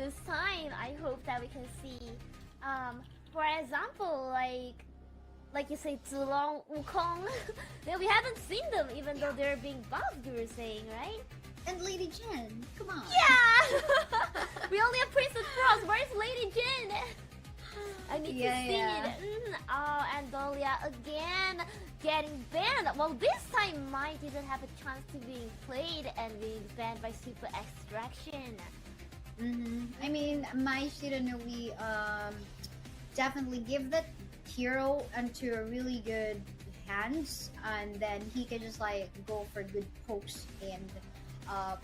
this time, I hope that we can see, for example, like you say, Zulong, Wukong. Yeah, we haven't seen them, even though they're being buffed. You were saying, right? And Lady Jen, come on. Yeah. We only have Princess Frost. Where's Lady Jen? I need to see it. Oh, and Dahlia again getting banned. Well, this time Mai didn't have a chance to being played and being banned by Super Extraction. I mean, Mai Shiranui definitely give that hero into a really good hands, and then he can just like go for good pokes and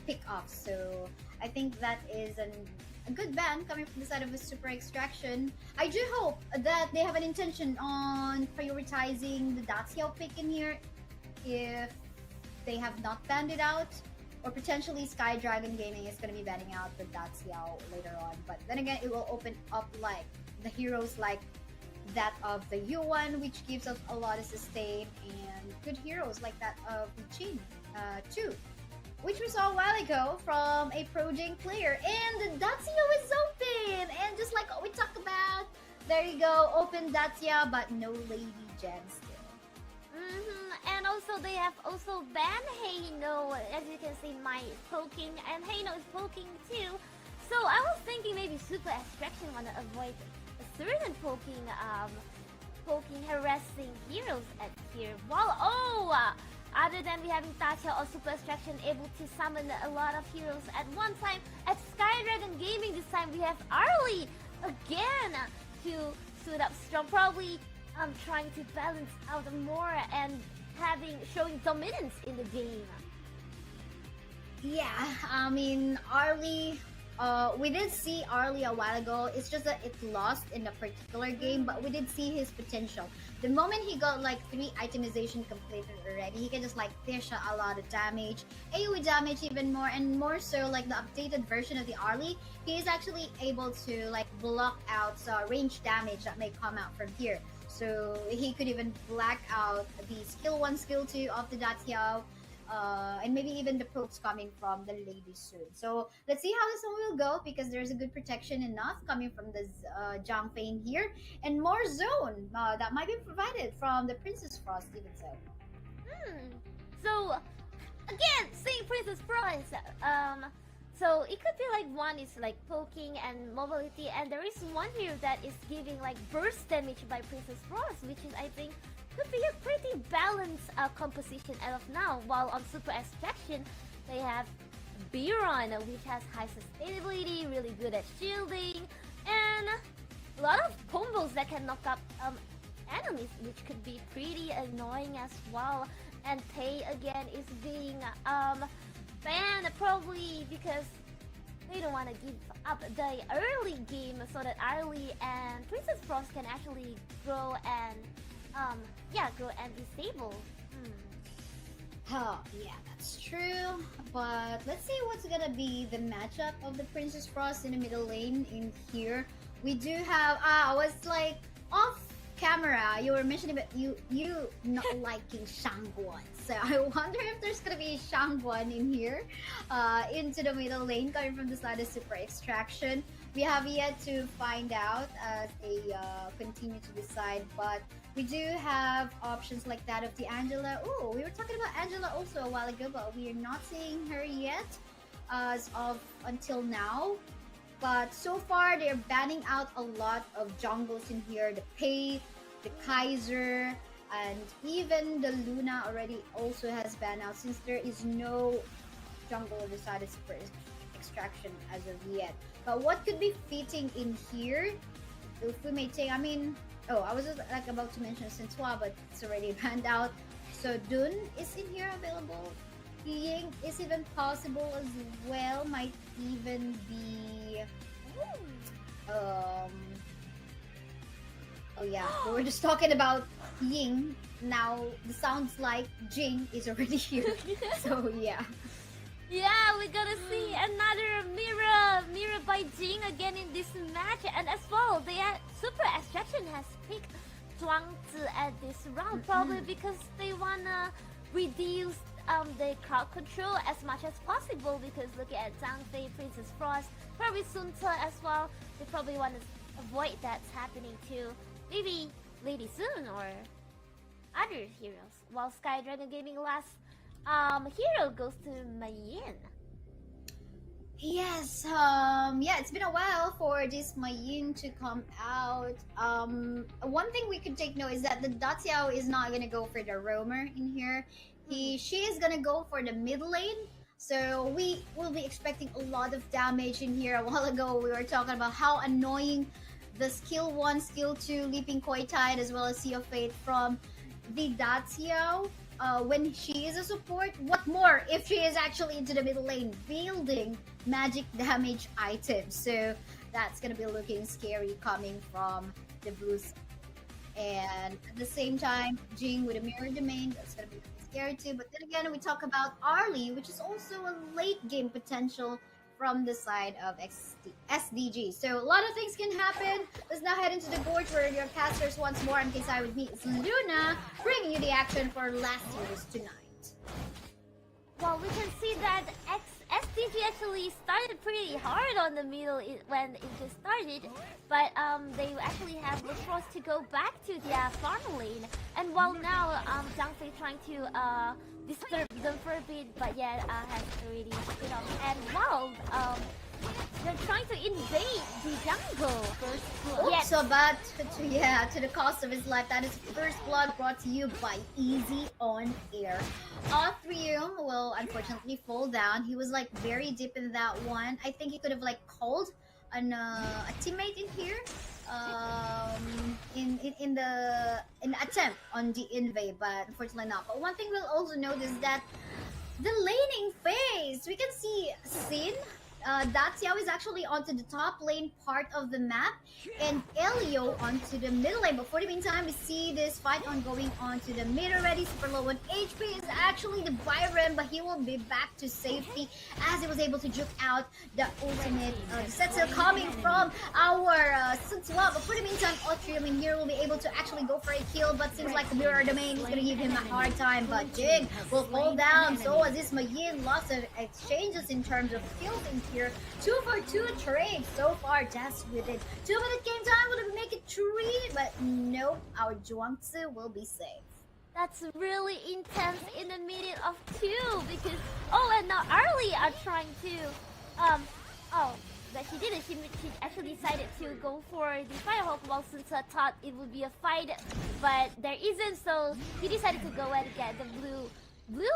pick off. So I think that is a good ban coming from the side of a Super Extraction. I do hope that they have an intention on prioritizing the Daxiao pick in here if they have not banned it out, or potentially Sky Dragon Gaming is going to be banning out the Daxiao later on. But then again, it will open up like the heroes like that of the Yuan, which gives us a lot of sustain, and good heroes like that of Chin too, which we saw a while ago from a Pro Jing player. And the Dacia is open! And just like we talked about, there you go, open Dacia, but no Lady Jen still. And also they have also banned Heino. As you can see, Mai is poking, and Heino is poking too. So I was thinking maybe Super Extraction want to avoid a certain poking, harassing heroes at here. While other than we having Dacia or Super Extraction able to summon a lot of heroes at one time, at Sky Dragon Gaming this time we have Arlie again to suit up strong, probably trying to balance out more and showing dominance in the game. Yeah, I mean, Arlie, we did see Arlie a while ago. It's just that it lost in a particular game, but we did see his potential. The moment he got like 3 itemization completed already, he can just like dish a lot of damage, AoE damage even more, and more so like the updated version of the Arlie, he is actually able to like block out range damage that may come out from here. So he could even black out the skill 1, skill 2 of the Datiao, and maybe even the pokes coming from the lady soon. So let's see how this one will go, because there's a good protection enough coming from the Zhang Fein here, and more zone that might be provided from the Princess Frost even so. So again, same Princess Frost. So it could be like one is like poking and mobility, and there is one here that is giving like burst damage by Princess Frost, which is I think could be a pretty balanced composition as of now. While on Super Extraction, they have Biron, which has high sustainability, really good at shielding, and a lot of combos that can knock up enemies, which could be pretty annoying as well. And Pei again is being banned, probably because they don't want to give up the early game so that Arlie and Princess Frost can actually grow and be stable. Oh, yeah, that's true. But let's see what's gonna be the matchup of the Princess Frost in the middle lane in here. We do have I was like off camera, you were mentioning about you not liking Shangguan. So I wonder if there's gonna be Shangguan in here into the middle lane coming from the side of Super Extraction. We have yet to find out as they continue to decide, but we do have options like that of the Angela. Oh, we were talking about Angela also a while ago, but we are not seeing her yet as of until now. But so far, they're banning out a lot of jungles in here. The Pei, the Kaiser, and even the Luna already also has banned out, since there is no jungle decided for Extraction as of yet. But what could be fitting in here, if we may take, I mean, I was just like about to mention Sintua, but it's already banned out. So Dun is in here available. Ying is even possible as well. Might even be oh yeah, we were just talking about Ying. Now it sounds like Jing is already here. So yeah. Yeah, we're gonna see another mirror by Jing again in this match, and as well, Super Extraction has picked Zhuangzi at this round, probably because they wanna reduce the crowd control as much as possible, because look at Zhang Fei, Princess Frost, probably Sun Ce as well. They probably want to avoid that's happening to maybe Lady Sun or other heroes. While Sky Dragon Gaming last hero goes to Mayin. Yes, yeah, it's been a while for this Mayin to come out. One thing we could take note is that the Daciao is not gonna go for the roamer in here. She is gonna go for the mid lane. So we will be expecting a lot of damage in here. A while ago, we were talking about how annoying the skill 1, skill 2, Leaping Koi Tide, as well as Sea of Fate from the Daciao. When she is a support, what more if she is actually into the middle lane building magic damage items? So that's gonna be looking scary coming from the blues. And at the same time, Jing with a mirror domain, that's gonna be looking scary too. But then again, we talk about Arlie, which is also a late game potential from the side of SDG. So a lot of things can happen. Let's now head into the gorge where your casters once more. I'm Kaisaya, with me is Luna, bringing you the action for last year's tonight. Well, we can see that SDG actually started pretty hard on the middle when it just started, but they actually have the force to go back to their farm lane. And while now Zhang Fei trying to disturb them for a bit, but yet has already split off. And while they're trying to invade the jungle first. Oops, so bad to the cost of his life. That is First Blood, brought to you by EasyOnAir. Athreum will unfortunately fall down. He was like very deep in that one. I think he could have like called a teammate in here. In the attempt on the invade, but unfortunately not. But one thing we'll also notice that the laning phase, we can see Sin. Daciao is actually onto the top lane part of the map, and Elio onto the middle lane. But for the meantime, we see this fight ongoing onto the mid already. Super low on HP is actually the Byron, but he will be back to safety as he was able to juke out the ultimate Setsu coming from our Sunswa. But for the meantime, Atrium in here will be able to actually go for a kill, but seems like the mirror domain is gonna give him a hard time. But Jig will fall down, so as this Mayin, lots of exchanges in terms of kills in here. 2 for 2 trade so far, just with it. 2-minute game time, will it make it 3? But nope, our Zhuangzi will be safe. That's really intense in the middle of 2, because and now Arlie are trying to but she didn't. She actually decided to go for the Firehawk, while Sunsa thought it would be a fight, but there isn't, so he decided to go and get the blue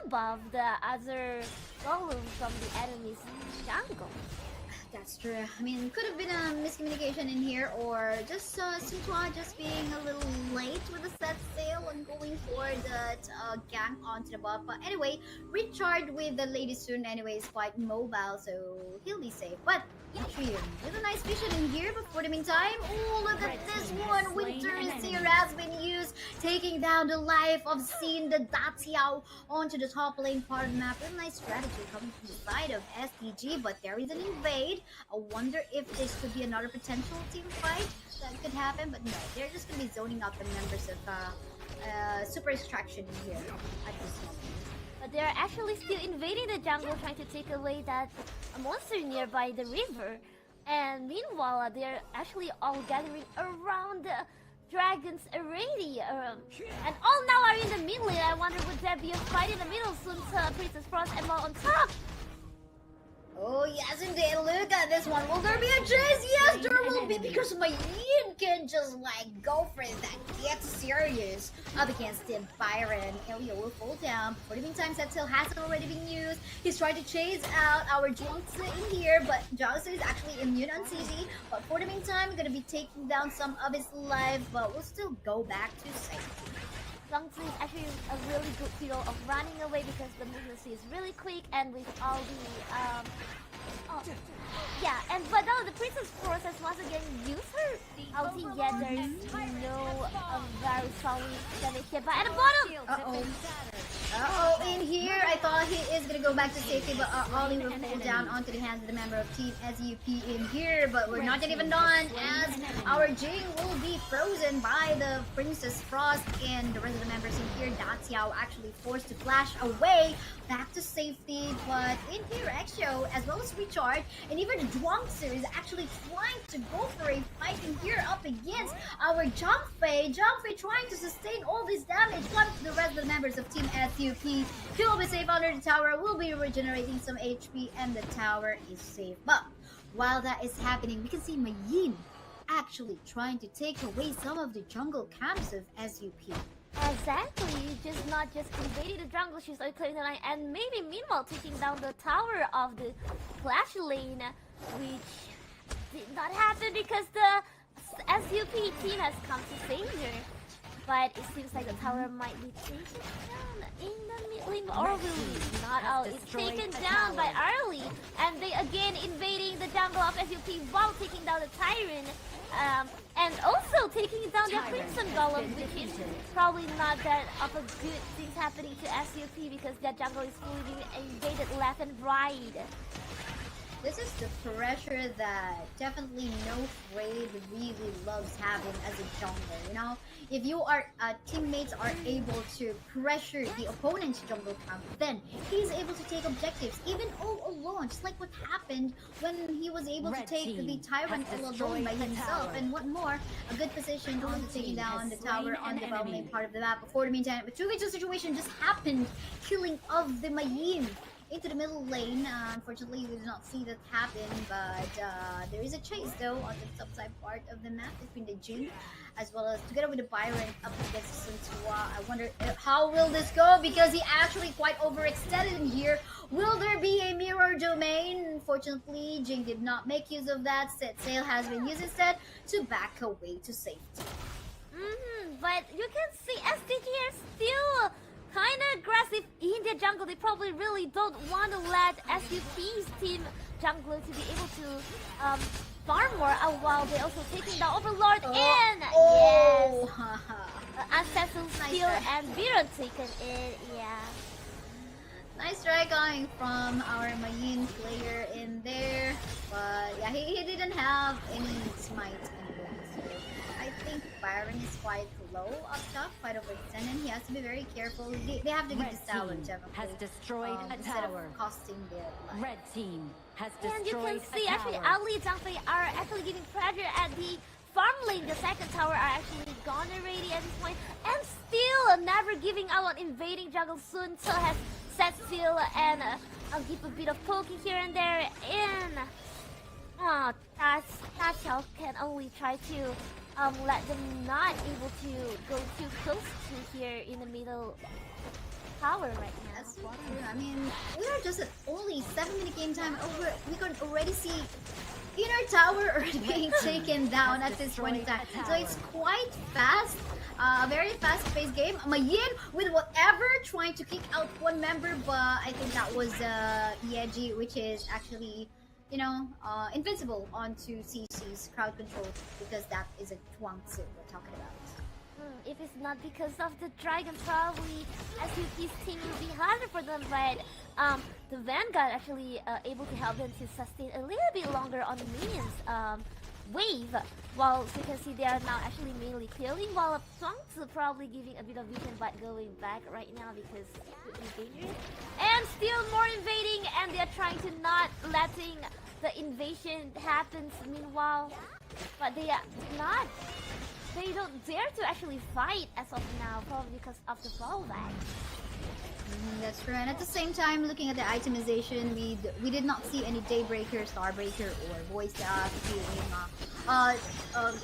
buff, the other golem from the enemy's jungle. That's true. I mean, could have been a miscommunication in here, or just Suntwa just being a little late with the set sail and going for that gang onto the buff. But anyway, Richard with the Lady Soon anyway is quite mobile, so he'll be safe. But Atrium with a nice vision in here, but for the meantime, oh, look at this one. Winter is here has been used, taking down the life of Sin, the Daciao, onto the top lane part of the map. With a nice strategy coming from the side of SDG, but there is an invade. I wonder if this could be another potential team fight that could happen, but no, they're just gonna be zoning out the members of Super Extraction in here at this moment. But they're actually still invading the jungle, trying to take away that monster nearby the river. And meanwhile, they're actually all gathering around the dragons already. And all now are in the mid lane. I wonder, would there be a fight in the middle soon? Princess Frost and Mal on top. Oh yes indeed, look at this one. Will there be a chase? Yes, there will be, because Mayin can just like go for that. Get serious up against the Byron. Elio will fall down. For the meantime, Setsil hasn't already been used. He's trying to chase out our Zhuangzi in here, but Zhuangzi is actually immune on CZ. But for the meantime, we're gonna be taking down some of his life, but we'll still go back to safety. Zhuangzi is actually a really good hero of running away, because the movement speed is really quick, and with all the but now the Princess Force has once again used her ulti, yet there is no very solid damage here. But at the bottom, in here, I thought he is gonna go back to safety, but Ollie will fall down onto the hands of the member of Team SUP in here. But we're not yet even done, as our Jing will be frozen by the Princess Frost and the rest of the members in here. Datiao actually forced to flash away back to safety, but in here Exo as well as Recharge and even Dwangsu is actually trying to go for a fight in here up against our Zhangfei. Zhangfei trying to sustain all this damage, but the rest of the members of Team SUP, he will be safe under the tower, will be regenerating some HP, and the tower is safe. But while that is happening, we can see Mayin actually trying to take away some of the jungle camps of SUP. Exactly, just not just invading the jungle, she's also clearing the line, and maybe meanwhile taking down the tower of the Clash lane, which did not happen because the SUP team has come to save her. But it seems like the tower might be taken down in the mid lane, or will it not? Oh, it's taken down by Arlie, and they again invading the jungle of SUP while taking down the Tyrant. And also taking down the Crimson Golem, which is probably not that of a good thing happening to SUP because their jungle is fully being invaded left and right. This is the pressure that definitely no Raid really loves having as a jungler, you know? If you are teammates are able to pressure the opponent's jungle camp, then he's able to take objectives even all alone, just like what happened when he was able to take the Tyrant all alone by himself. And what more, a good position to taking down the tower on the development part of the map. Before the meantime, a 2v2 situation just happened, killing of the Mayin into the middle lane. Unfortunately, we did not see that happen, but there is a chase though on the top side part of the map between the Jin as well as together with the Byron up against Suntua. I wonder how will this go, because he actually quite overextended in here. Will there be a mirror domain? Unfortunately, Jing did not make use of that. Set sail has been used instead to back away to safety. But you can see SDG are still kind of aggressive in the jungle. They probably really don't want to let SUP's team jungler to be able to farm more while they're also taking the Overlord in. Yes, Ancestral Steel and Viron taken in. Yeah. Nice try coming from our Mayin player in there, but yeah, he didn't have any smite anyway, so I think Byron is quite low up top, quite overextended. He has to be very careful. They have to give this tower has destroyed a instead tower. of costing their life. Red team has And you destroyed can see a actually tower. Ali and Zhangfei are actually giving pressure at the farm lane. The second tower are actually gone already at this point, and still never giving up on invading jungle. Sun still has set seal, and I'll give a bit of poking here and there. And Tachel can only try to let them not able to go too close to here in the middle tower right now. That's so true. I mean, we are just at only 7-minute game time over. We can already see inner tower already being taken down at this point in time. So it's quite fast. Very fast-paced game. Mayin with whatever trying to kick out one member, but I think that was Yeji, which is actually, you know, invincible onto CC's crowd control, because that is a Chuangzi we're talking about. If it's not because of the dragon, probably SUP's team will be harder for them, but the Vanguard actually able to help them to sustain a little bit longer on the minions wave, while as you can see they are now actually mainly clearing, while Chuangzi probably giving a bit of vision but going back right now because it could be dangerous. And still more invading, and they're trying to not letting the invasion happens meanwhile, but they are not. They don't dare to actually fight as of now, probably because of the fallback. That's true. And at the same time, looking at the itemization, we did not see any Daybreaker, Starbreaker, or Voice being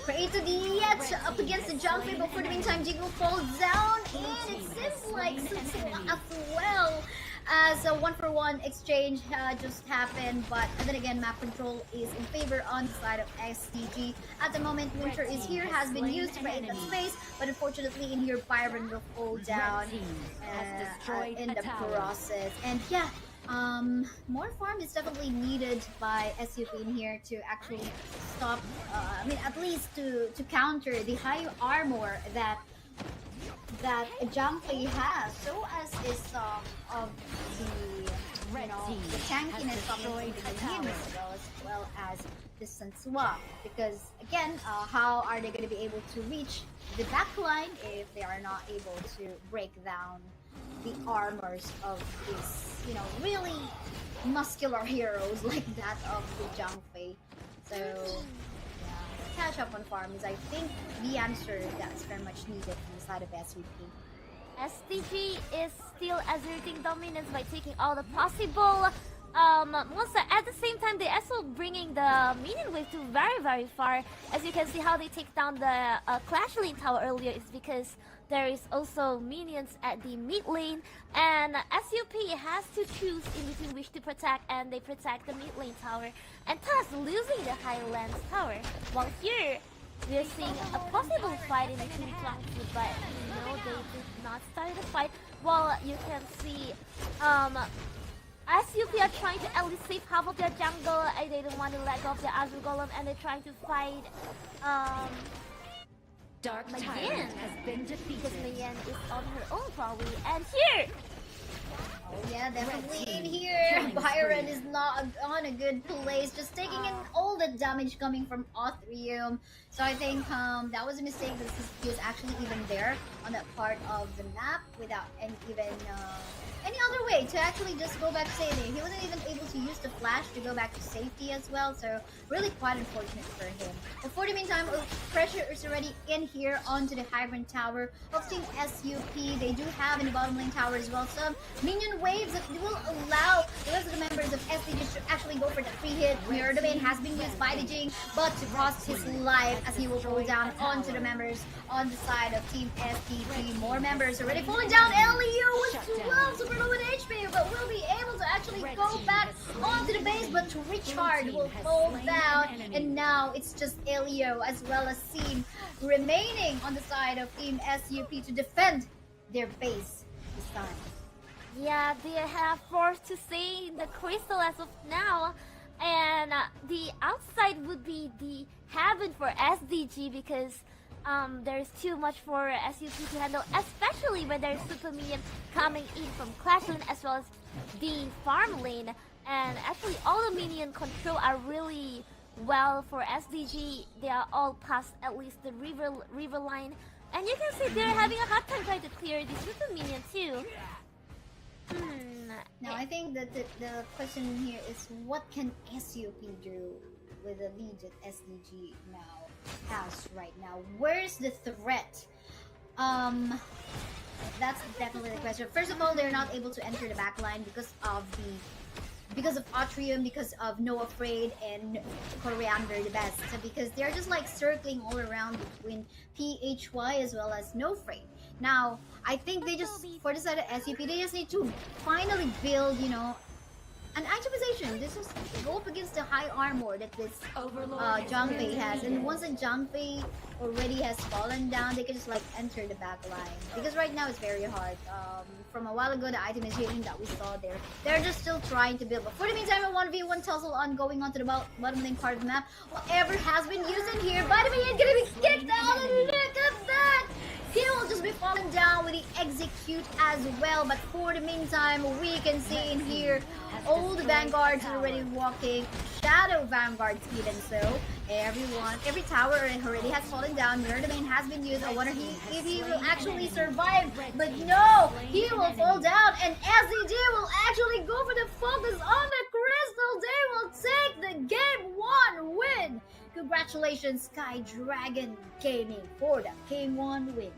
created yet up against the Jumpy, but for the meantime, Jiggle falls down, and it seems like Sunsua as well as a 1-for-1 exchange just happened, but then again, map control is in favor on the side of SDG. At the moment, Winter is here, has been used to create that space, but unfortunately in here, Byron will fall down in the process. And yeah, more farm is definitely needed by SUP in here to actually stop, I mean, at least to counter the high armor that Zhangfei has, so as is of the team the tankiness has coming destroyed from a the tower. Yin as well as the Sansua. Because again, how are they going to be able to reach the backline if they are not able to break down the armors of these, really muscular heroes like that of the Zhang Fei? So, yeah, catch up on farms. I think the answer that's very much needed from the side of SVP. SDG is still asserting dominance by taking all the possible monster. At the same time, they also bringing the minion wave to very, very far. As you can see how they take down the Clash Lane tower earlier is because there is also minions at the mid lane, and SUP has to choose in between which to protect, and they protect the mid lane tower, and thus losing the Highlands tower. While here, we are seeing a possible fight in between Flanky, but no, they did not start the fight. Well, you can see, SUP are trying to at least save half of their jungle, and they don't want to let go of their Azure Golem, and they're trying to fight, Dark Mayan, Tyrant has been because defeated. Mayan is on her own probably. And here, Oh yeah, definitely in team here. killing Byron spree. is not on a good place, just taking in all the damage coming from Othrium. So I think that was a mistake that he was actually even there on that part of the map without any other way to actually just go back to safety. He wasn't even able to use the flash to go back to safety as well, so really quite unfortunate for him. But for the meantime, pressure is already in here onto the high ground tower of Team SUP. They do have in the bottom lane tower as well some minion waves that will allow the rest of the members of SDG to actually go for the free hit. Mirror Domain has been used by the Jing, but to cost his life as he will go down onto the members on the side of Team SDG. More members already falling down. Elio with 12 super low in HP, but will be able to actually go back onto the base, but to Richard will fall down, and now it's just Elio as well as Seam remaining on the side of Team SUP to defend their base this time. yeah, they have forced to stay in the crystal as of now, and the outside would be the heaven for SDG because there's too much for SUP to handle, especially when there's super minion coming in from Clash Lane as well as the farm lane. And actually, all the minion control are really well for SDG. They are all past at least the river line, and you can see they're having a hard time trying to clear the super minion too. Now I think that the question here is what can SUP do with the lead that SDG now has right now? Where's the threat? That's definitely the question. First of all, they're not able to enter the backline because of Atrium, because of No Afraid and Coriander the best. So because they're just like circling all around between PHY as well as No Afraid. Now, I think they just, for the side of SUP, they just need to finally build, an itemization. This is go up against the high armor that this Zhang Fei has, and once a Zhang Fei already has fallen down, they can just like enter the back line. Because right now it's very hard. From a while ago, the itemization that we saw there, they're just still trying to build. But for the meantime, a 1v1 tussle on going onto the bottom lane part of the map. Whatever has been used in here, Vitamin E gonna be kicked out, and look at that! He will just be falling down with the execute as well. But for the meantime, we can see in here all the vanguards are already walking. Shadow vanguards even so. Every tower already has fallen down. Mirror Domain has been used. I wonder if he will actually survive. But no, he will fall down. And SDG will actually go for the focus on the crystal. They will take the game 1 win. Congratulations, Sky Dragon Gaming, for the Game 1 win.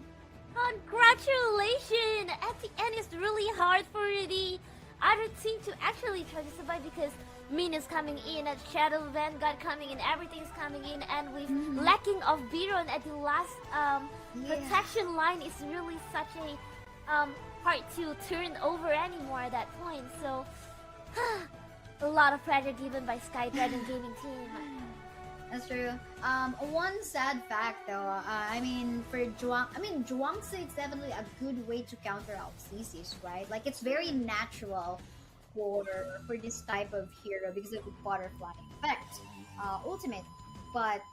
Congratulations! At the end, it's really hard for the other team to actually try to survive because minions coming in, and Shadow Vanguard coming in, everything's coming in, and with lacking of Biron at the last protection line is really such a hard to turn over anymore at that point. So a lot of pressure given by Sky Dragon Gaming team. That's true. One sad fact though, for Zhuangzi, it's definitely a good way to counter out CCs, right? Like it's very natural for this type of hero because of the butterfly effect, ultimate. But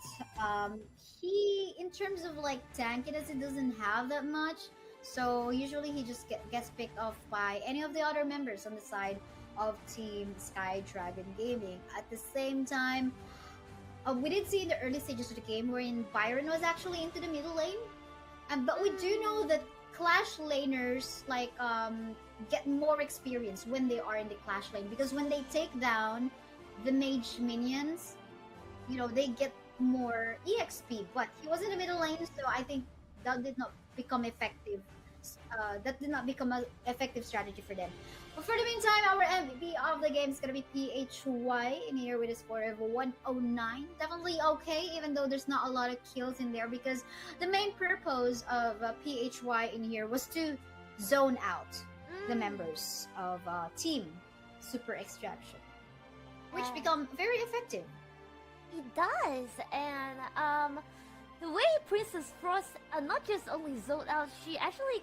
he, in terms of like tankiness, it doesn't have that much. So usually he just gets picked off by any of the other members on the side of Team Sky Dragon Gaming. At the same time, we did see in the early stages of the game wherein Byron was actually into the middle lane. But we do know that Clash laners get more experience when they are in the Clash lane, because when they take down the mage minions, they get more EXP. But he was in the middle lane, so I think that did not become effective. That did not become an effective strategy for them. But for the meantime, our MVP of the game is gonna be PHY in here with a score of 109. Definitely okay, even though there's not a lot of kills in there, because the main purpose of PHY in here was to zone out the members of Team Super Extraction, which become very effective. It does, and the way Princess Frost not just only zoned out, she actually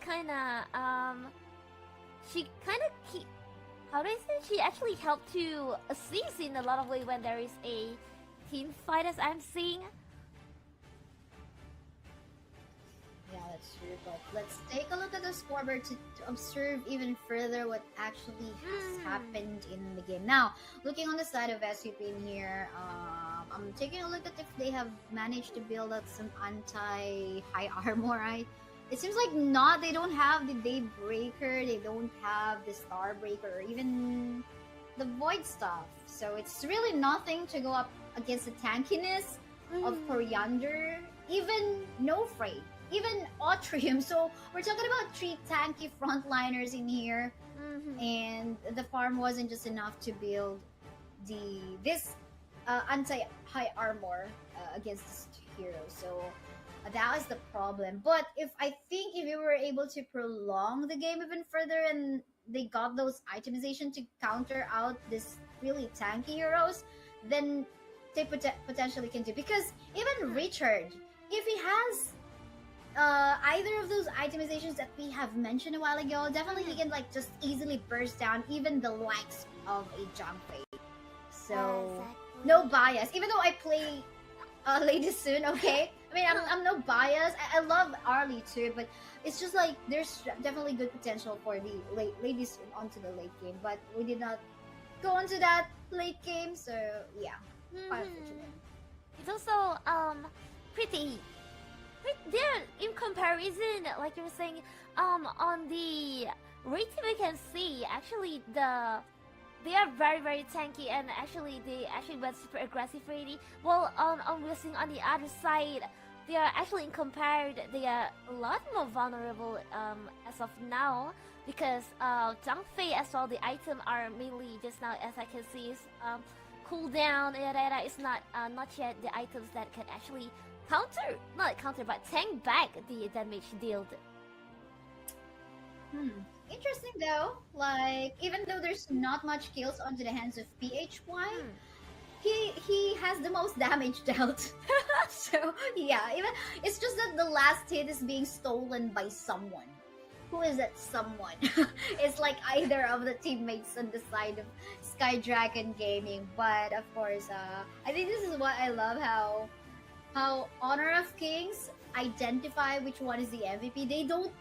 how do I say? She actually helped to assist in a lot of ways when there is a team fight, as I'm seeing. Yeah, that's true. But let's take a look at the scoreboard to observe even further what actually has happened in the game. Now, looking on the side of SUP in here, I'm taking a look at if they have managed to build up some anti-high armor, right? It seems like not. They don't have the Daybreaker, they don't have the Starbreaker, or even the Void stuff. So it's really nothing to go up against the tankiness of Coriander, even No Freight, even Autrium. So we're talking about 3 tanky frontliners in here, and the farm wasn't just enough to build this anti-high armor against this hero. So that was the problem. But if you were able to prolong the game even further, and they got those itemization to counter out this really tanky heroes, then they potentially can do. Because even Richard, if he has either of those itemizations that we have mentioned a while ago, definitely he can just easily burst down even the likes of a Zhangfei. So no bias. Even though I play Lady Soon, okay? I mean, I'm no bias. I love Arlie too, but it's just there's definitely good potential for the ladies onto the late game, but we did not go onto that late game, so yeah, quite unfortunate. It's also pretty there in comparison, like you were saying, on the rate we can see actually they are very, very tanky, and actually they actually went super aggressive already. Well, we're seeing on the other side, they are actually in compared, they are a lot more vulnerable as of now, because Zhangfei as well, the item are mainly just now, as I can see, is cooldown, it's not yet the items that can actually but tank back the damage dealt. Interesting though, even though there's not much kills onto the hands of PHY, he has the most damage dealt. So yeah, even it's just that the last hit is being stolen by someone. Who is that someone? It's either of the teammates on the side of Sky Dragon Gaming. But of course, I think this is what I love, how Honor of Kings identify which one is the MVP. They don't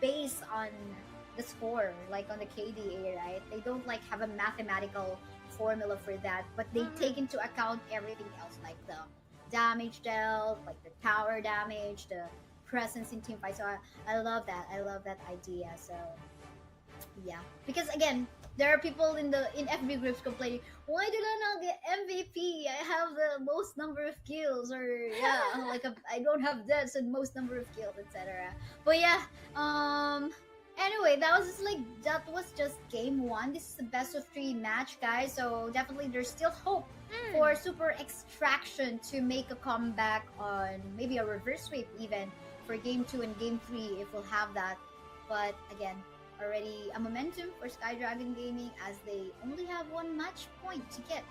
base on the score on the KDA, right? They don't have a mathematical formula for that, but they take into account everything else, like the damage dealt, the tower damage, the presence in team fight. So I love that. I love that idea. So yeah, because again, there are people in FB groups complaining, why did I not get MVP? I have the most number of kills, or I don't have deaths and most number of kills, etc. But yeah, anyway, that was just game 1. This is the best of 3 match, guys. So definitely there's still hope for Super Extraction to make a comeback on maybe a reverse sweep even for game 2 and game 3 if we'll have that. But again, already a momentum for Sky Dragon Gaming, as they only have 1 match point to get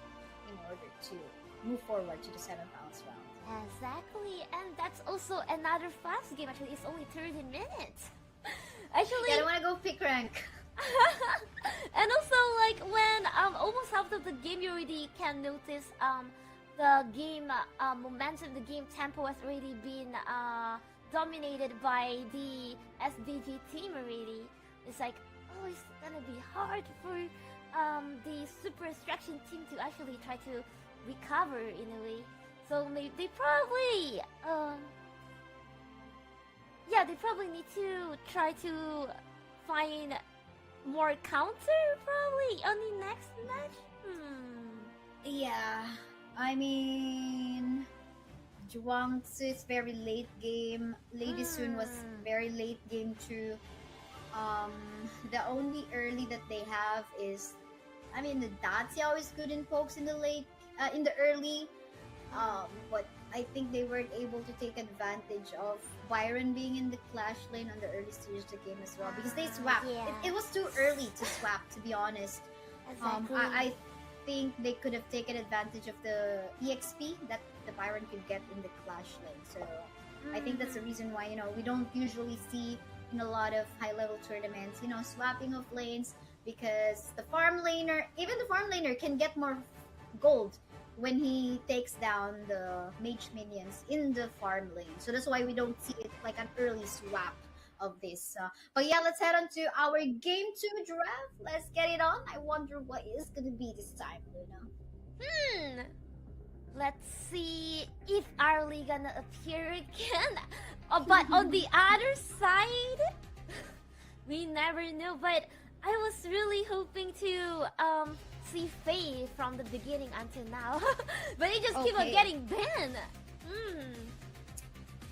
in order to move forward to the semifinals round. Exactly, and that's also another fast game. Actually, it's only 30 minutes. Actually, I don't want to go pick rank. And also, when almost half of the game, you already can notice the game momentum, the game tempo has already been dominated by the SDG team already. It's it's gonna be hard for the super extraction team to actually try to recover in a way. So maybe they probably yeah, they probably need to try to find more counter probably on the next match. Yeah, I mean, Zhuangzi is very late game. Lady Sun was very late game too. The only early that they have is, I mean, the Dacia is good in pokes in the in the early. But I think they weren't able to take advantage of Byron being in the clash lane on the early stage of the game as well because they swapped. Yeah. It was too early to swap, to be honest. Exactly. I think they could have taken advantage of the EXP that the Byron could get in the clash lane. So I think that's the reason why, you know, we don't usually see in a lot of high level tournaments, you know, swapping of lanes because the farm laner, even the farm laner can get more gold when he takes down the mage minions in the farm lane. So that's why we don't see it like an early swap of this. But yeah, let's head on to our game 2 draft. Let's get it on. I wonder what is going to be this time, Luna. Let's see if Arlie gonna appear again. But on the other side, we never know. But I was really hoping to see Faye from the beginning until now. But he just keep on getting banned.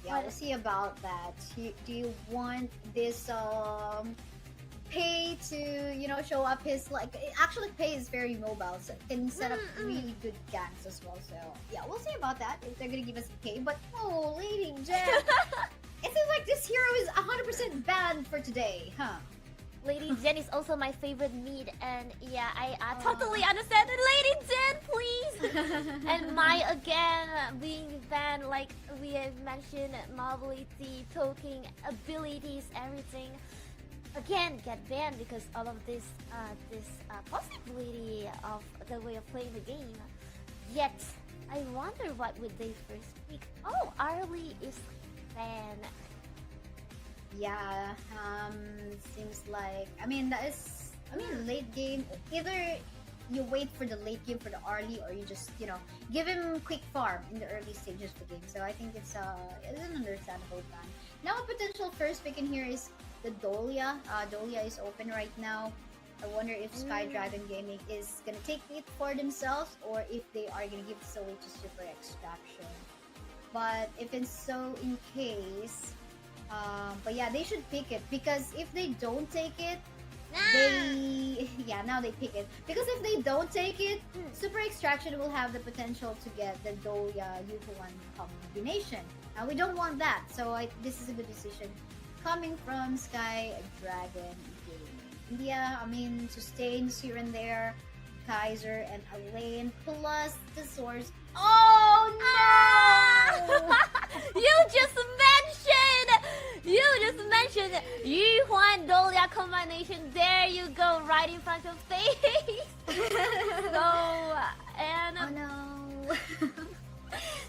Yeah, we'll see about that. Do you want this Pay to, you know, show up his, like, actually Pay is very mobile, so can set up really good ganks as well. So yeah, we'll see about that if they're gonna give us Pay. But oh, Lady Jen, it seems like this hero is 100% banned for today, huh? Lady Jen is also my favorite mid, and yeah, I totally understand it. Lady Jen, please! And Mai again being banned, like we have mentioned, mobility, poking, abilities, everything. Again, get banned because all of this possibility of the way of playing the game. Yet, I wonder what would they first pick. Oh, Arlie is banned. Yeah, seems like, I mean, late game, either you wait for the late game for the Arlie or you just, you know, give him quick farm in the early stages of the game. So I think it's an understandable plan. Now a potential first pick in here is the Dolia. Dolia is open right now. I wonder if Sky Dragon Gaming is gonna take it for themselves or if they are gonna give this away to Super Extraction. But if it's so in case, but yeah, they should pick it because if they don't take it, now they pick it because if they don't take it, Super Extraction will have the potential to get the Dolia Yuhuan combination. Now we don't want that, so this is a good decision coming from Sky Dragon Gaming. Yeah, I mean, sustains here and there, Kaiser and Elaine plus the source. Oh no! You just mentioned Yuhuan Dolia combination. There you go, right in front of face. So and oh no.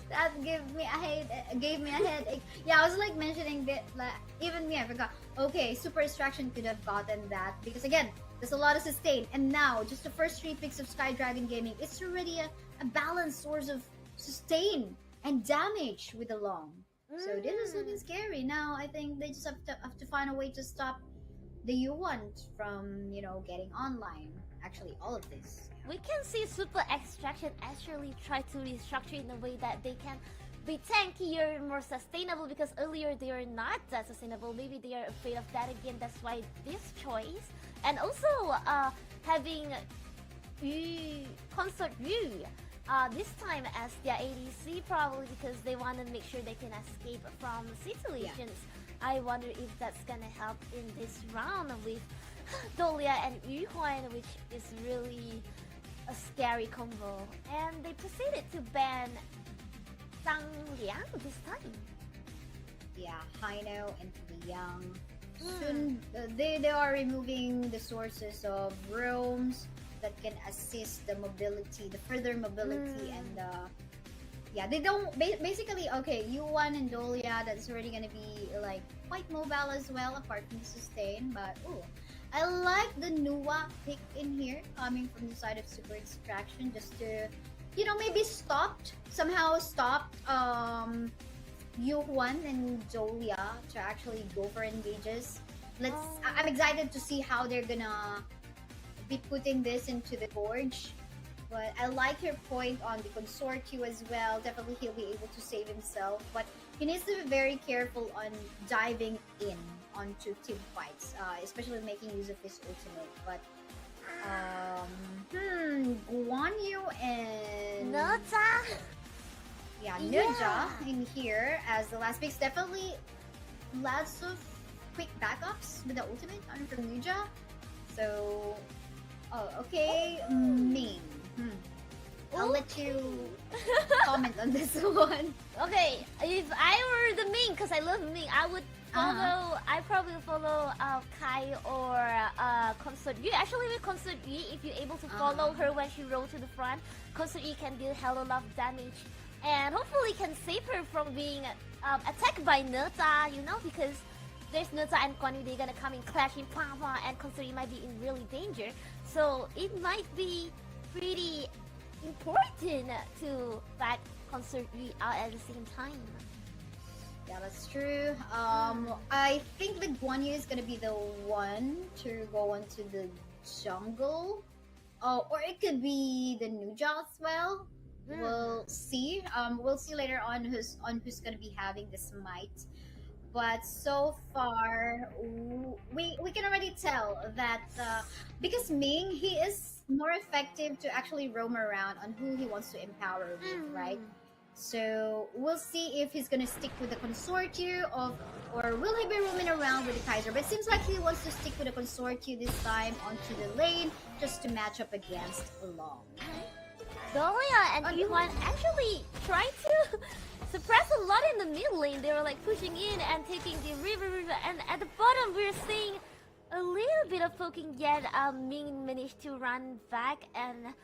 That gave me a headache. Yeah, I was like mentioning that, like, even me, I forgot. Okay, Super Extraction could have gotten that because again, there's a lot of sustain, and now just the first 3 picks of Sky Dragon Gaming, it's already a balanced source of sustain and damage with the long. So this is looking scary. Now I think they just have to find a way to stop the Yuan from, you know, getting online. Actually, all of this. We can see Super Extraction actually try to restructure in a way that they can be tankier, more sustainable, because earlier they are not that sustainable. Maybe they are afraid of that again. That's why this choice. And also having Consort Yu this time as their ADC, probably because they want to make sure they can escape from situations. Yeah. I wonder if that's gonna help in this round with Dolia and Yuhuan, which is really a scary combo. And they proceeded to ban Zhang Liang this time. Yeah, Haino and Liang. Soon they are removing the sources of roams that can assist the mobility, the further mobility, and yeah, they don't basically. Okay, Yuan and Dolia, that's already gonna be like quite mobile as well, apart from the sustain. But I like the Nuwa pick in here, coming from the side of Super Extraction, just to, maybe somehow stopped Yuhuan and Jolia to actually go for engages. I'm excited to see how they're gonna be putting this into the gorge. But I like your point on the consortio as well. Definitely he'll be able to save himself, but he needs to be very careful on diving in onto team fights, especially making use of his ultimate. But Guan Yu and Nota. yeah, Ninja in here as the last picks. Definitely lots of quick backups with the ultimate coming from Ninja. So, okay, Ming. I'll let you comment on this one. Okay, if I were the Ming, because I love Ming, I would follow. I probably follow Kai or Consort Yu. Actually, with Consort Yu, if you're able to follow her when she rolled to the front, Consort Yu can deal hella lot of damage, and hopefully can save her from being attacked by Nota. Because there's Nota and Guan Yu, they're gonna come in clashing, and Consort Yu might be in really danger. So it might be pretty important to back Consort Yu out at the same time. Yeah, that's true. I think the Guan Yu is gonna be the one to go into the jungle. Or it could be the Nuja as well. We'll see. We'll see later on who's gonna be having this might. But so far, we can already tell that because Ming, he is more effective to actually roam around on who he wants to empower with, right? So we'll see if he's gonna stick with the consortio or will he be roaming around with the Kaiser? But it seems like he wants to stick with the consortio this time onto the lane just to match up against Long. Dolia and Yuan actually tried to suppress a lot in the mid lane. They were like pushing in and taking the river, and at the bottom we're seeing a little bit of poking, yet Ming managed to run back. And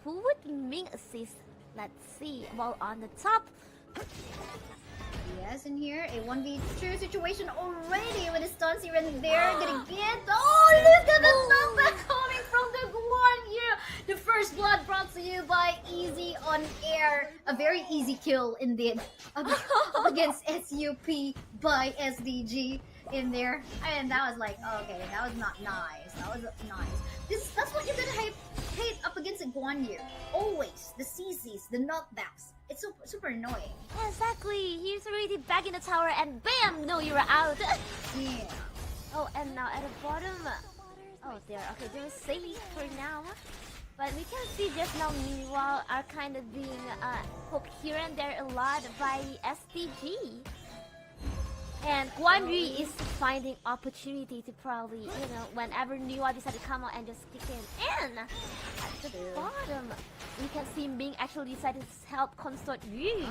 who would Ming assist? Let's see. While on the top, yes, in here a 1v2 situation already with the stuns here and there. Gonna get look at the knockback coming from the Guan Yu. The first blood brought to you by EasyOnAir. A very easy kill indeed up against SUP by SDG in there. And that was like, okay, that was not nice. That was nice. That's what you're gonna hate up against a Guan Yu. Always the CCs, the knockbacks. It's super, super annoying. exactly. He's already back in the tower, and bam! No, you're out. Yeah. Oh, and now at the bottom. Oh, okay, they're safe for now. But we can see just now, meanwhile, are kind of being poked here and there a lot by SDG. And Guan Yu is finding opportunity to probably, whenever Niwa decided to come out and just kick in. And at the bottom, we can see Ming actually decided to help Consort Yu.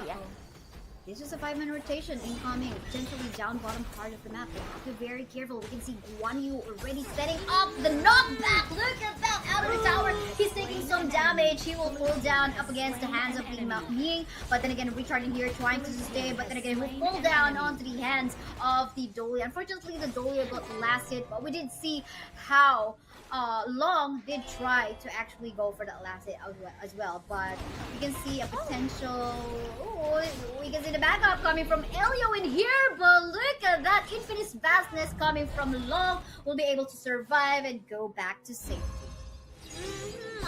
This is a 5-man rotation incoming, potentially down bottom part of the map. We have to be very careful. We can see Guan Yu already setting up the knockback. Look at that, out of the tower. He's taking some damage. He will fall down up against the hands of the Ming. But then again, recharging here, trying to sustain. But then again, he will fall down onto the hands of the Dolia. Unfortunately, the Dolia got the last hit, but we did see how Long did try to actually go for that last hit as well, but you can see a potential. We can see the backup coming from Elio in here, but look at that infinite vastness coming from Long. Will be able to survive and go back to safety.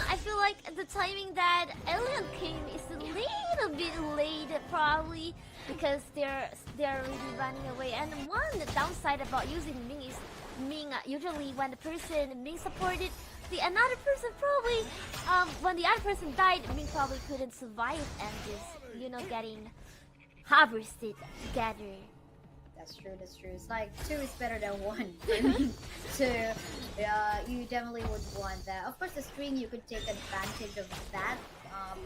I feel like the timing that Elion came is a little bit late, probably because they're already running away. And one downside about using Ming is usually when the person Ming supported the another person, probably when the other person died, Ming probably couldn't survive and just getting harvested together. That's true. It's like 2 is better than 1. So you definitely would want that. Of course, the string, you could take advantage of that.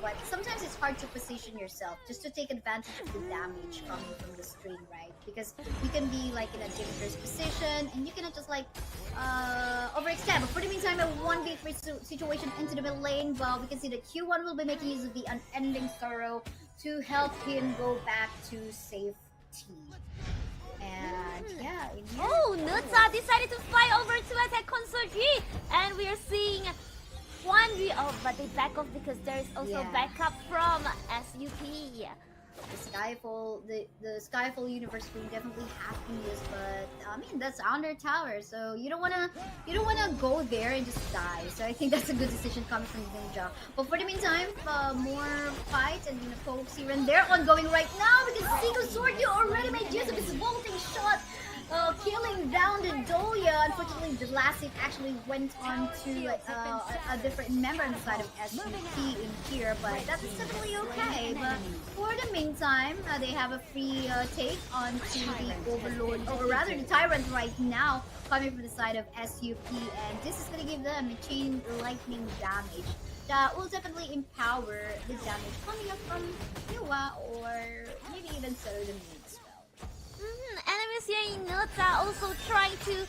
But sometimes it's hard to position yourself just to take advantage of the damage coming from the string, right? Because you can be like in a dangerous position and you cannot just like overextend. But for the meantime, a 1v3 situation into the mid lane. Well, we can see that Q1 will be making use of the unending sorrow to help him go back to safety. And yeah, in here. Oh, Nuta decided to fly over to attack Consort G, and we are seeing Quandary. Oh, but they back off because there is also Yeah. backup from SUP. The Skyfall universe will definitely have to use, but I mean that's under tower, so you don't wanna go there and just die. So I think that's a good decision coming from Ninja. But for the meantime, more fights and pokes here and there ongoing right now because Seiko Sword you already made use of his vaulting shot. Killing down the Doya. Unfortunately, the last hit actually went on to a different member on the side of SUP in here, but that's definitely okay. But for the meantime, they have a free take onto the Overlord, or rather the Tyrant right now, coming from the side of SUP, and this is going to give them a chain lightning damage that will definitely empower the damage coming up from Yuwa, or maybe even so the main as well. Enemies here in Nuta also trying to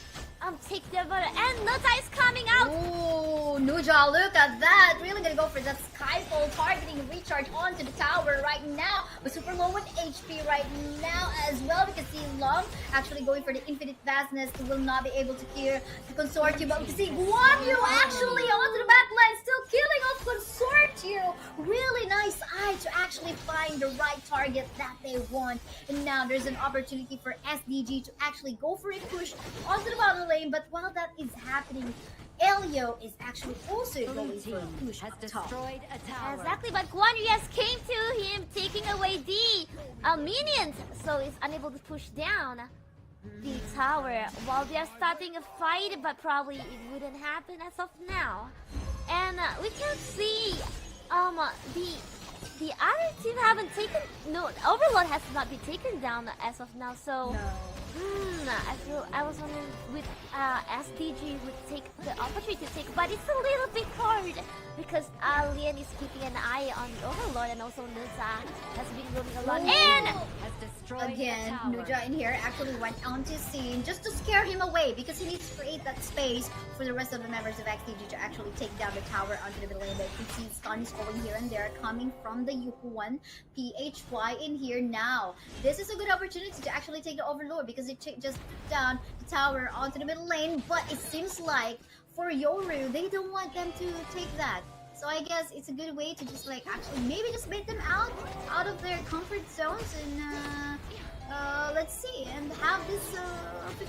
take the water, and Nuta is coming out. Oh, Nuja, look at that! Really gonna go for that Skyfall targeting recharge onto the tower right now, but super low with HP right now as well because see Long actually going for the infinite vastness will not be able to clear the Consortium, but we can see Guan Yu actually onto the back line, still killing off Consortium. Really nice eye to actually find the right target that they want, and now there's an opportunity for SDG to actually go for a push onto the bottom lane, but while that is happening, Elio is actually also Blue going for a team push has up top. destroyed a tower. Exactly, but Guan Yu has came to him, taking away the minions, so he's unable to push down the tower while they are starting a fight, but probably it wouldn't happen as of now. And we can see the other team haven't taken, no, Overlord has not been taken down as of now, so I was wondering with SDG would take the opportunity to take, but it's a little bit hard because Alien is keeping an eye on the Overlord, and also Nuza has been roaming a lot. And Has destroyed Again, a tower. Nuja in here actually went onto scene just to scare him away because he needs to create that space for the rest of the members of XDG to actually take down the tower onto the middle lane. But you can see stuns going here and there coming from the Yuhuan PHY in here now. This is a good opportunity to actually take the Overlord because it just took down the tower onto the middle lane, but it seems like for Yoru, they don't want them to take that. So I guess it's a good way to just like actually maybe just bait them out of their comfort zones and let's see and have this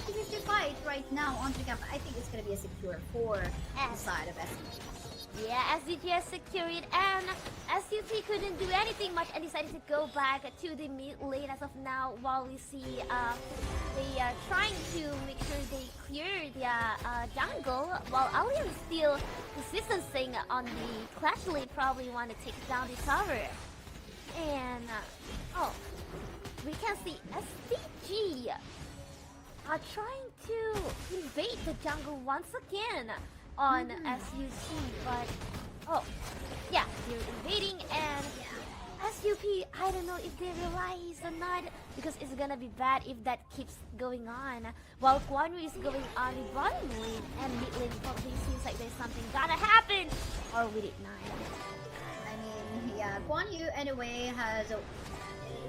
50-50 fight right now on the cap. I think it's gonna be a secure for the side of SDG. yeah, SDG has secured it, and SUP couldn't do anything much and decided to go back to the mid lane as of now, while we see they are trying to make sure they clear the jungle, while Alien is still resistancing on the Clash lane, probably want to take down the tower. And we can see SDG are trying to invade the jungle once again on SUC, but yeah, they're invading, and SUP, I don't know if they realize or not, because it's gonna be bad if that keeps going on. While Guan Yu is going on the bottom lane and mid lane, probably seems like there's something gonna happen, or will it not? I mean, yeah, Guan Yu anyway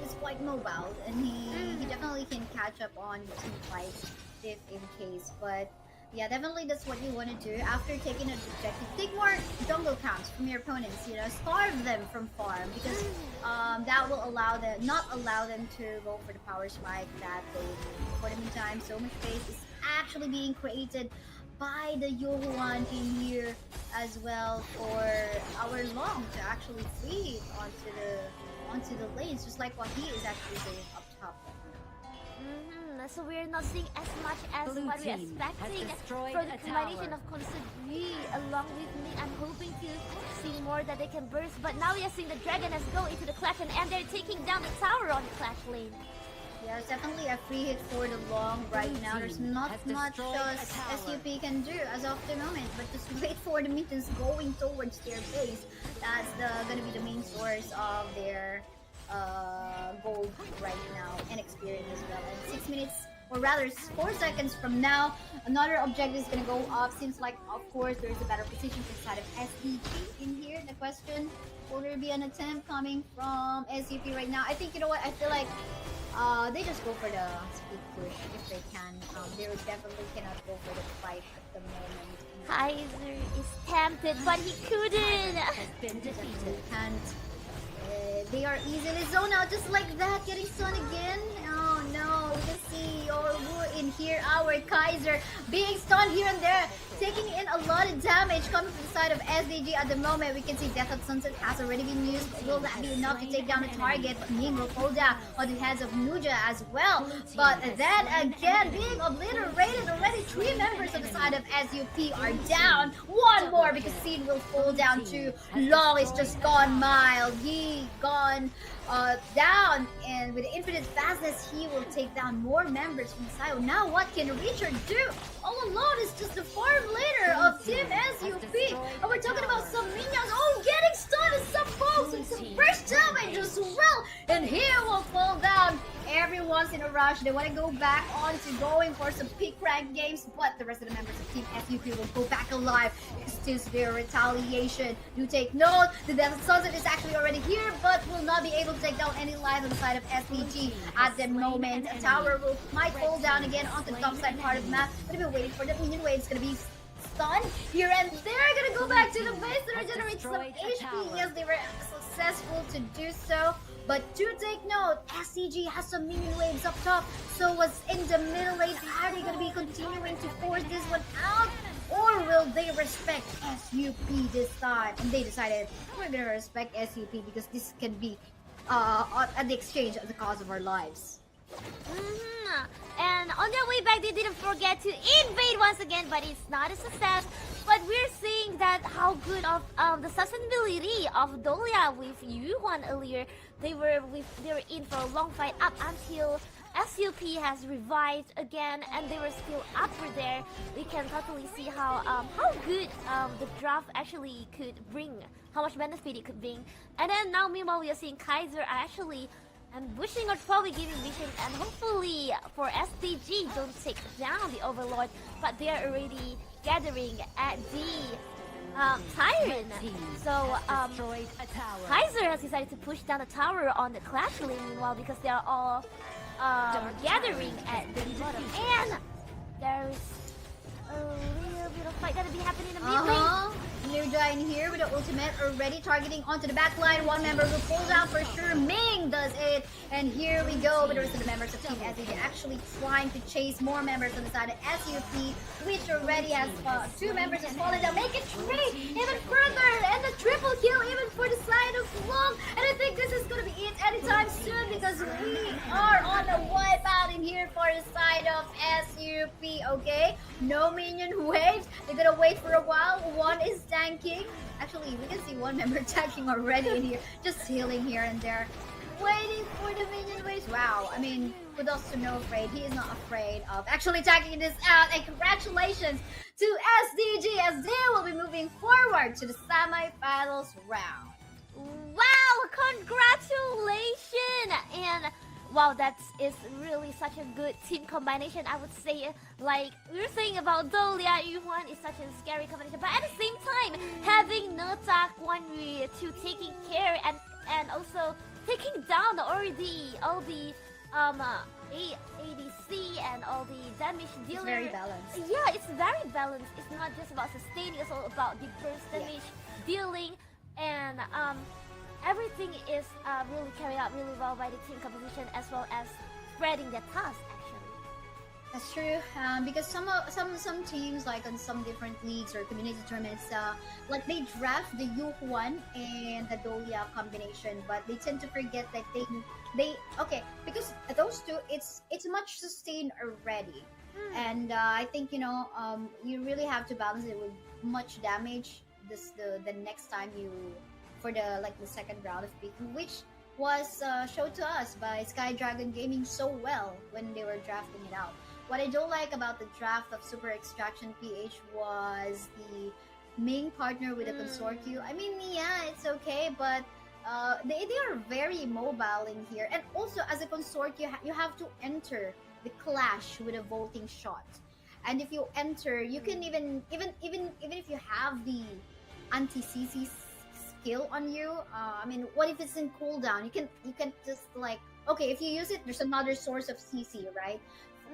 is quite mobile and he definitely can catch up on team fights if in case, but yeah, definitely that's what you want to do after taking an objective. Take more jungle camps from your opponents, starve them from farm because that will not allow them to go for the power spike that they need. For the meantime, so much space is actually being created by the Yohuan in here as well for our Long to actually free onto the lanes, just like what he is actually doing up top. So we're not seeing as much as Blue what we're team expecting has destroyed from the a combination tower. of Consagri along with me. I'm hoping to see more that they can burst, but now we are seeing the Dragon has go into the Clash, and they're taking down the tower on the Clash lane. Yeah, it's definitely a free hit for the Long right now. There's not has much destroyed a tower. SUP can do as of the moment, but just wait for the minions going towards their base. That's gonna be the main source of their gold right now and experience as well. And 6 minutes or rather 4 seconds from now, another objective is gonna go up. Seems like, of course, there's a better position inside of SDG in here. The question, will there be an attempt coming from SUP right now? I think, you know what, I feel like they just go for the speed push if they can. They would definitely cannot go for the fight at the moment. Kaiser is tempted, but he couldn't. Has been defeated. They can't. They are easily zoned out just like that, getting stunned again. Oh no, we can see Yoru in here, our Kaiser, being stunned here and there, taking in a lot of damage coming from the side of SDG at the moment. We can see Death of Sunset has already been used. Will that be enough to take down the target? But Ning will fall down on the hands of Nuja as well. But then again, being obliterated already, 3 members of the side of SUP are down. One more because Scene will fall down too. Long is just gone mild. He gone down, and with infinite fastness, he will take down more members from Sayo. Now what can Richard do? All alone is just the farm leader of Team SUP. And we're talking about some minions. Oh, getting stunned and some bombs and some fresh damage as well. And he will fall down. Everyone's in a rush. They want to go back on to going for some peak rank games, but the rest of the members of Team SUP will go back alive. It's just their retaliation. Do take note, the Death of Sunset is actually already here, but will not be able to take down any lives on the side of SPG at the moment. A tower might fall down again onto the top side part of the map, but if we're waiting for the minion wave, it's gonna be stunned here and there. Gonna go back to the base to regenerate some HP. Yes, they were successful to do so. But do take note, SCG has some minion waves up top, so was in the middle lane. Are they going to be continuing to force this one out? Or will they respect SUP this time? And they decided, we're going to respect SUP because this can be at the exchange of the cause of our lives. And on their way back, they didn't forget to invade once again, but it's not a success. But we're seeing that how good of the sustainability of Dolia with Yuan earlier. They were in for a long fight up until SUP has revived again, and they were still up for there. We can totally see how good the draft actually could bring, how much benefit it could bring. And then now, meanwhile, we are seeing Kaiser actually ambushing or probably giving vision, and hopefully for SDG don't take down the Overlord, but they are already gathering at the Tyrant. So Kaiser has decided to push down the tower on the Clash lane meanwhile, because they are all gathering at the bottom, and there's a little bit of fight gonna be happening in the mid lane. Nuja in here with the ultimate already targeting onto the back line. One member will pull down for sure. Ming does it. And here we go with the rest of the members of Team SUP actually trying to chase more members on the side of SUP, which already has 2 members has fallen down. Make it 3 even further. And the triple kill even for the side of Long. And I think this is going to be it anytime soon, because we are on a wipeout in here for the side of SUP, okay? No minion waves. They're going to wait for a while. One is tanking. Actually, we can see one member tanking already in here, just healing here and there, waiting for the minion waves. Wow, I mean, kudos to No Afraid. He is not afraid of actually tanking this out. And congratulations to SDG as they will be moving forward to the semi-finals round. Wow, congratulations! And wow, that is really such a good team combination. I would say, like we were saying about Dolia, Yuan is such a scary combination, but at the same time, having Notak, Wanri to taking care and also taking down all the ADC and all the damage dealer. It's very balanced. Yeah, it's very balanced. It's not just about sustaining, it's all about the burst damage dealing, and everything is really carried out really well by the team composition, as well as spreading the task. Actually, that's true. Because some teams, like on some different leagues or community tournaments, like they draft the Yuhuan and the Dolia combination, but they tend to forget that they okay, because those two, it's much sustained already, and I think you really have to balance it with much damage. The next time you. For the second round of picking, which was showed to us by Sky Dragon Gaming so well when they were drafting it out. What I don't like about the draft of Super Extraction PH was the main partner with the consortium. I mean, yeah, it's okay, but they are very mobile in here. And also, as a consortium, you have to enter the clash with a vaulting shot. And if you enter, you can even if you have the anti-CC skill on you. I mean, what if it's in cooldown? You can just like, okay, if you use it, there's another source of CC, right?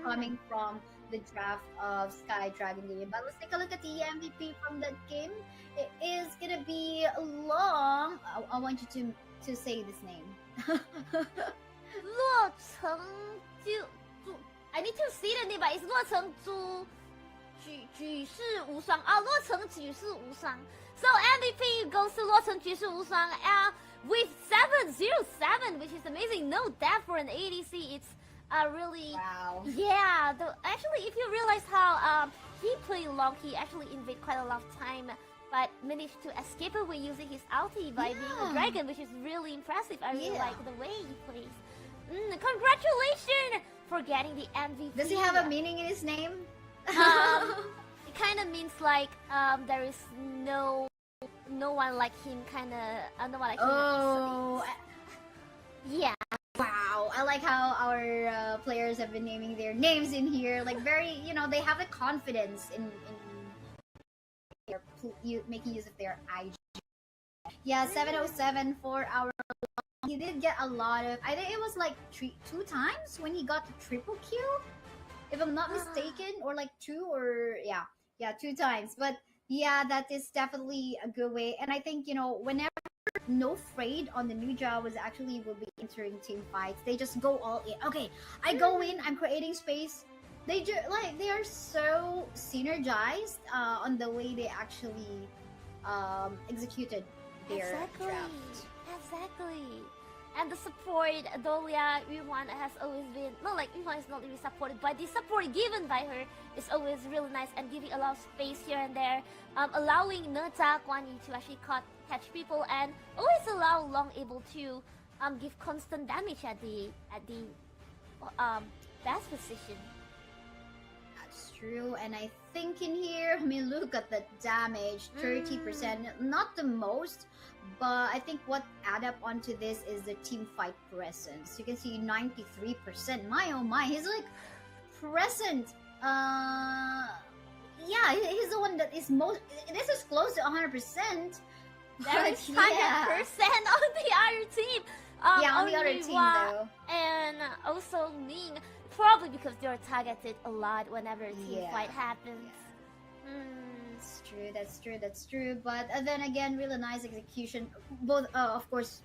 Coming from the draft of Sky Dragon game. But let's take a look at the MVP from that game. It is gonna be long. I want you to say this name. 洛城朱 I need to see the name, but it's 洛城朱举世无双啊，洛城举世无双。So MVP goes to 洛城举世无双 with 707, which is amazing. No death for an ADC. It's really Wow. yeah. Actually, if you realize how he played long, he actually invaded quite a lot of time, but managed to escape it when using his ulti by being a Yeah. dragon, which is really impressive. I really Yeah. like the way he plays. Congratulations for getting the MVP. Does he have a meaning in his name? It kind of means like there is no one like him, kind of no one like him. Oh, Yeah. wow. I like how our players have been naming their names in here. Like, very, they have the confidence in their making use of their IG. Yeah, 707 for our. He did get a lot of. I think it was like two times when he got the triple kill, if I'm not mistaken, or like two, or yeah, two times. But yeah, that is definitely a good way. And I think whenever No Frayed on the new job will be entering team fights, they just go all in. Okay, I go in. I'm creating space. They are so synergized on the way they actually executed their draft. Exactly. And the support, Dolia, Yuan has always been, Yuan is not really supported, but the support given by her is always really nice and giving a lot of space here and there, allowing Neta, Guan Yi to actually catch people, and always allow Long able to give constant damage at the best position. That's true, and I think in here, look at the damage, 30%, not the most, but I think what add up onto this is the team fight presence. You can see 93%. My oh my, he's like present. Yeah, he's the one that is most. This is close to 100%. There is 100% yeah. on the other team. On the other only team Wa though. And also Ning, probably because they're targeted a lot whenever a team Yeah. fight happens. That's true. But then again, really nice execution. Both, of course,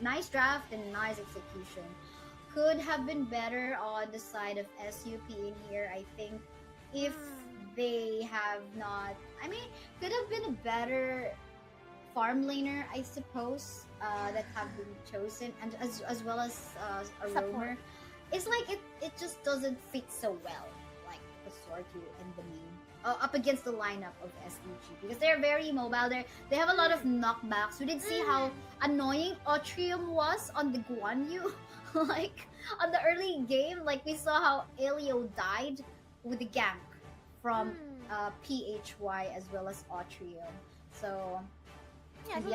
nice draft and nice execution. Could have been better on the side of SUP in here, I think. If they have not, could have been a better farm laner, I suppose, that have been chosen, and as well as a roamer. It's like it just doesn't fit so well, like the Sortu and the Ming. Up against the lineup of SDG, because they're very mobile. They have a lot of knockbacks. We did see how annoying Atrium was on the Guan Yu. Like on the early game, like we saw how Elio died with the gank from PHY as well as Atrium. So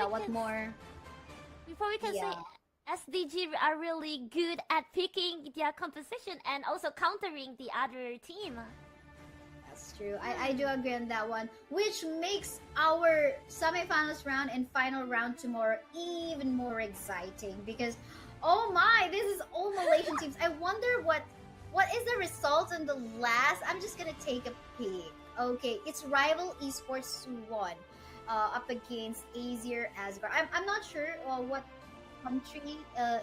what more? Before we can say SDG are really good at picking their composition and also countering the other team. That's true. I do agree on that one, which makes our semifinals round and final round tomorrow even more exciting, because oh my, this is all Malaysian teams. I wonder what is the result in the last. I'm just gonna take a peek. Okay, it's Rival Esports who won up against Azier Asgard. I'm not sure what country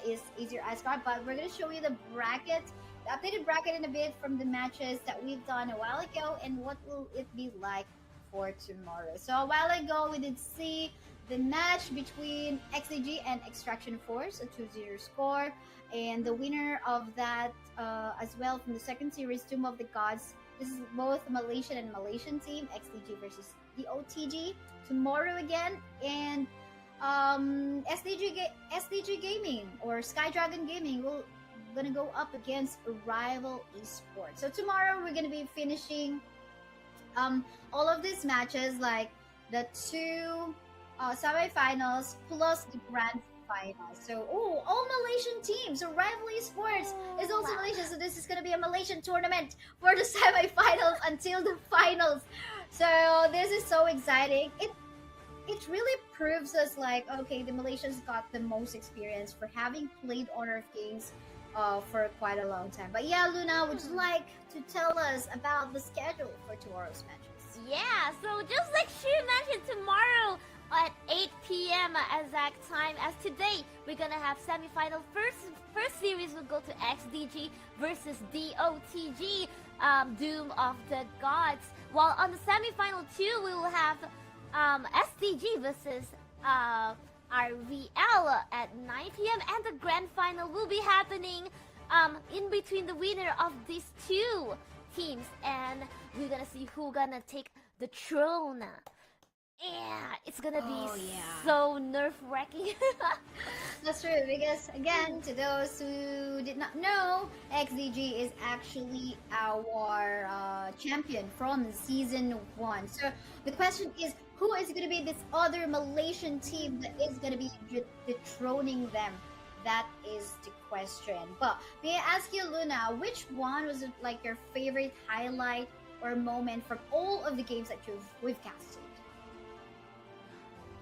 is Azier Asgard, but we're gonna show you the bracket. The updated bracket in a bit from the matches that we've done a while ago, and what will it be like for tomorrow. So a while ago, we did see the match between XAG and Extraction Force, a 2-0 score, and the winner of that as well from the second series, Tomb of the Gods. This is both Malaysian and Malaysian team, XDG versus the OTG. Tomorrow again, and SDG Gaming or Sky Dragon Gaming will gonna go up against Rival Esports. So tomorrow we're gonna be finishing all of these matches, like the two semifinals plus the grand semifinals. So, oh, all Malaysian teams. So, Rival Esports is also Wow. Malaysian. So, this is going to be a Malaysian tournament for the semifinals until the finals. So, this is so exciting. It really proves us like, okay, the Malaysians got the most experience for having played Honor of Kings for quite a long time. But yeah, Luna, would you like to tell us about the schedule for tomorrow's matches? Yeah, so just like she mentioned, tomorrow at 8 p.m. exact time as today, we're gonna have semifinal. First series will go to XDG versus DOTG, Doom of the Gods. While on the semifinal 2, we will have SDG versus RVL at 9 p.m. and the grand final will be happening in between the winner of these two teams, and we're gonna see who gonna take the throne. Yeah, it's gonna be Oh, yeah. so nerve-wracking. That's true, because again, to those who did not know, XDG is actually our champion from season 1. So the question is, who is going to be this other Malaysian team that is going to be dethroning them? That is the question. But may I ask you, Luna, which one was like your favorite highlight or moment from all of the games that we've casted?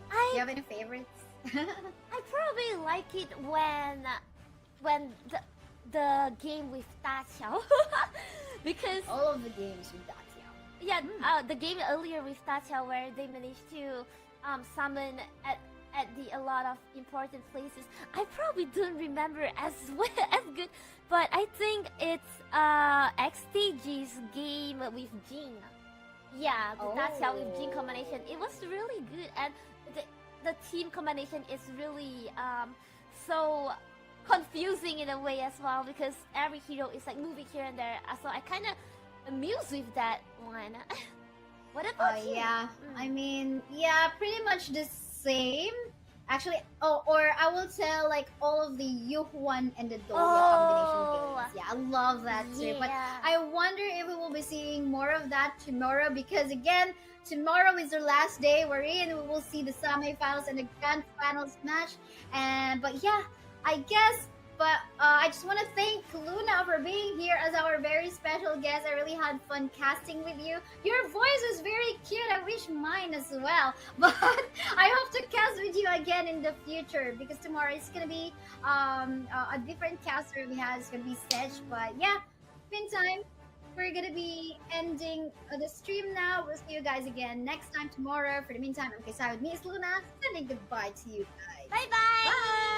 Do you I have any favorites? I probably like it when the game with Ta Xiao because All of the games with that, yeah. yeah, the game earlier with Ta Xiao where they managed to summon at a lot of important places. I probably don't remember as well as good, but I think it's XTG's game with Jin. Yeah, the Ta Xiao with Jin combination. It was really good, and the team combination is really so confusing in a way as well because every hero is like moving here and there. So I kind of amused with that one. What about you? Yeah. Mm. I mean, yeah, pretty much the same. Actually, or I will tell like all of the Yuhuan and the Doya Oh, combination games. Yeah, I love that too. But yeah. I wonder if we will be seeing more of that tomorrow because again, tomorrow is the last day we're in. We will see the semi-finals and the grand finals match. But yeah, I guess. But I just want to thank Luna for being here as our very special guest. I really had fun casting with you. Your voice was very cute. I wish mine as well. But I hope to cast with you again in the future because tomorrow is gonna be a different caster we have. It's gonna be Sedge. But yeah, meantime, we're gonna be ending the stream now. We'll see you guys again next time tomorrow. For the meantime, I'm Kaisaya with me is Luna. Sending goodbye to you guys. Bye bye. Bye.